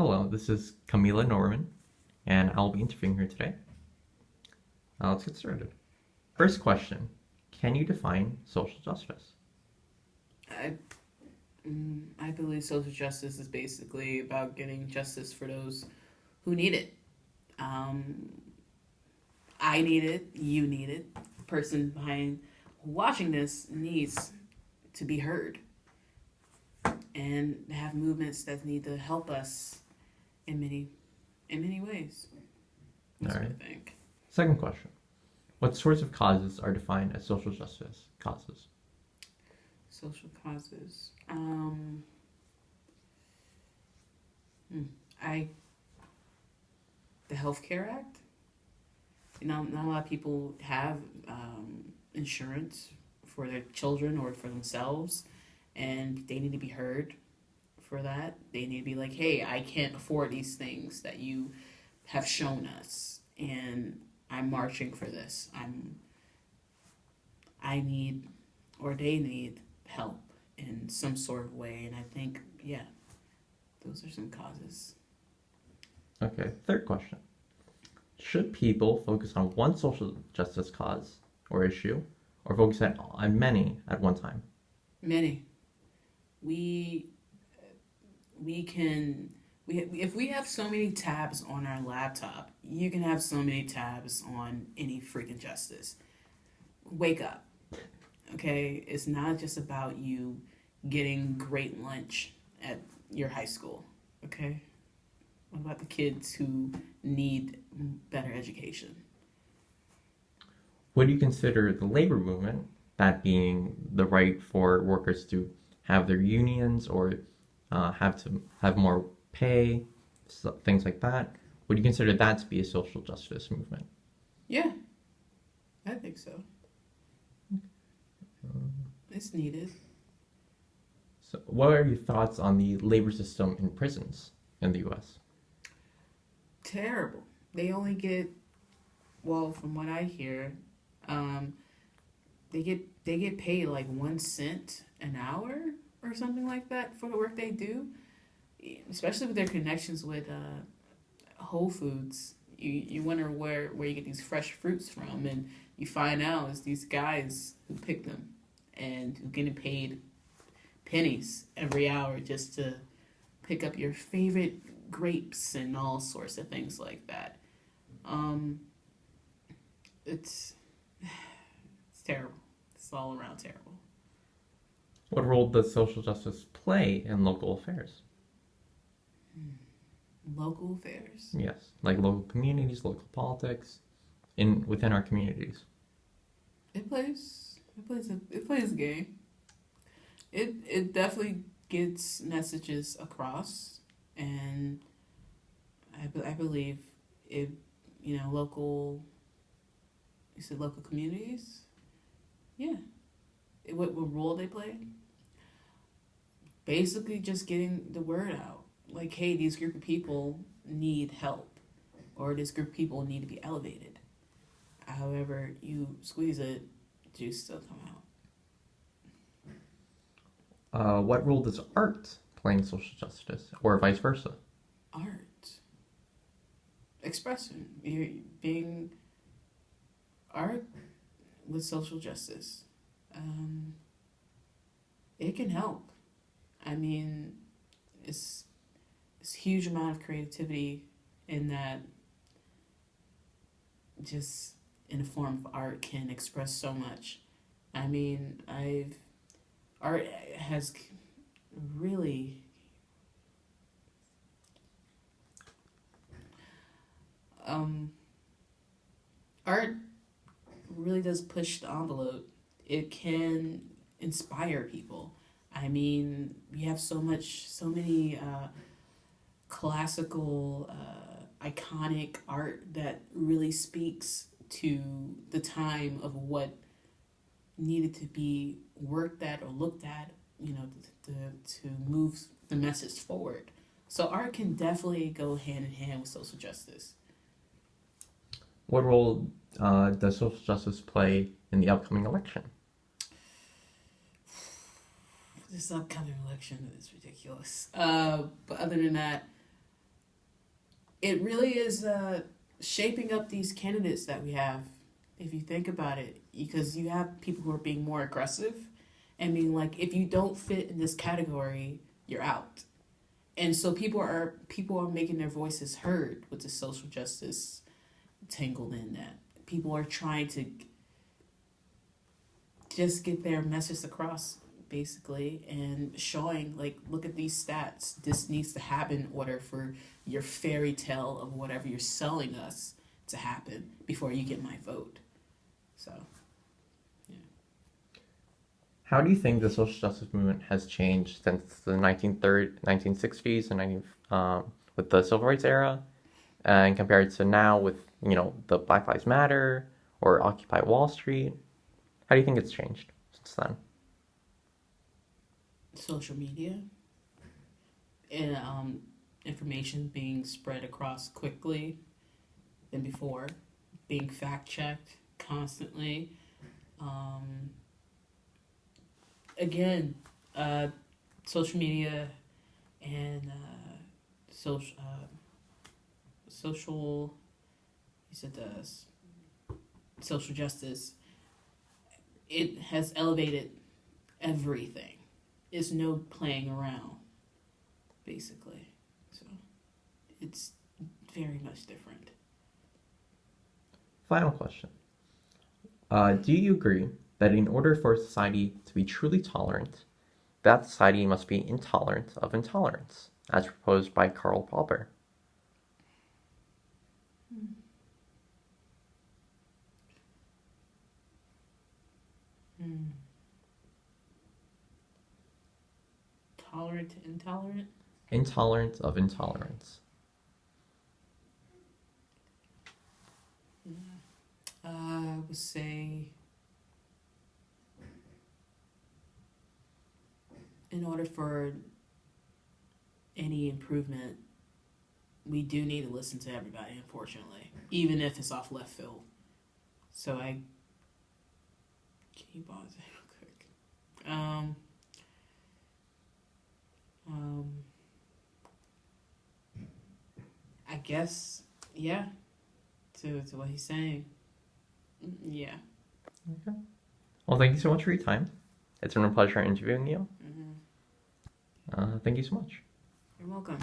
Hello, this is Camila Norman, and I'll be interviewing her today. Let's get started. First question, can you define social justice? I, I believe social justice is basically about getting justice for those who need it. Um, I need it, you need it. The person behind watching this needs to be heard and have movements that need to help us in many ways. All That's what right. I think. Second question, what sorts of causes are defined as social justice causes? Social causes. I the Healthcare Act. Not a lot of people have insurance for their children or for themselves, and they need to be heard for that. They need to be like, hey, I can't afford these things that you have shown us, and I'm marching for this. I need, or they need help in some sort of way, and I think, yeah, those are some causes. Okay, third question. Should people focus on one social justice cause or issue, or focus on many at one time? Many. We we can if we have so many tabs on our laptop, you can have so many tabs on any freaking justice. Wake up, okay? It's not just about you getting great lunch at your high school, okay? What about the kids who need better education? Would you consider the labor movement, that being the right for workers to have their unions or have more pay, things like that? Would you consider that to be a social justice movement? Yeah, I think so. It's needed. So, what are your thoughts on the labor system in prisons in the U.S.? Terrible. They only get, well, from what I hear, um, they get paid like 1 cent an hour or something like that for the work they do. Especially with their connections with Whole Foods, you wonder where you get these fresh fruits from, and you find out it's these guys who pick them and who getting paid pennies every hour just to pick up your favorite grapes and all sorts of things like that. Um, it's it's terrible. It's all around terrible. What role does social justice play in local affairs? Local affairs. Yes, like local communities, local politics, in within our communities. It plays a game. It definitely gets messages across, and I believe it. Local. You said local communities. Yeah. What role they play? Basically, just getting the word out. Like, hey, these group of people need help, or this group of people need to be elevated. However you squeeze it, juice still come out. What role does art play in social justice, or vice versa? Art, expression, you're being art with social justice. Um, it can help. I mean, it's a huge amount of creativity in that. Just in a form of art can express so much. I mean, I've art has really um art really does push the envelope. It can inspire people. I mean, we have so many classical, iconic art that really speaks to the time of what needed to be worked at or looked at, to move the message forward. So art can definitely go hand in hand with social justice. What role does social justice play in the upcoming election? This upcoming election is ridiculous. But other than that, it really is shaping up these candidates that we have. If you think about it, because you have people who are being more aggressive and being like, if you don't fit in this category, you're out. And so people are making their voices heard with the social justice tangled in that. People are trying to just get their message across basically and showing like, look at these stats. This needs to happen in order for your fairy tale of whatever you're selling us to happen before you get my vote. So How do you think the social justice movement has changed since the 1960s and with the civil rights era, and compared to now with the Black Lives Matter or Occupy Wall Street? How do you think it's changed since then? social media and information being spread across quickly than before, being fact checked constantly. Um, Again, social media and social, you said social justice. It has elevated everything. It's no playing around, basically. So it's very much different. Final question. Do you agree that in order for society to be truly tolerant, that society must be intolerant of intolerance, as proposed by Karl Popper? Hmm. Tolerant to intolerant? Intolerant of intolerance. I would say, in order for any improvement, we do need to listen to everybody, unfortunately, even if it's off left field. So can you pause it real quick? Um, I guess, yeah, to what he's saying. Yeah. Okay. Well, thank you so much for your time. It's been a pleasure interviewing you. Mm-hmm. Thank you so much. You're welcome.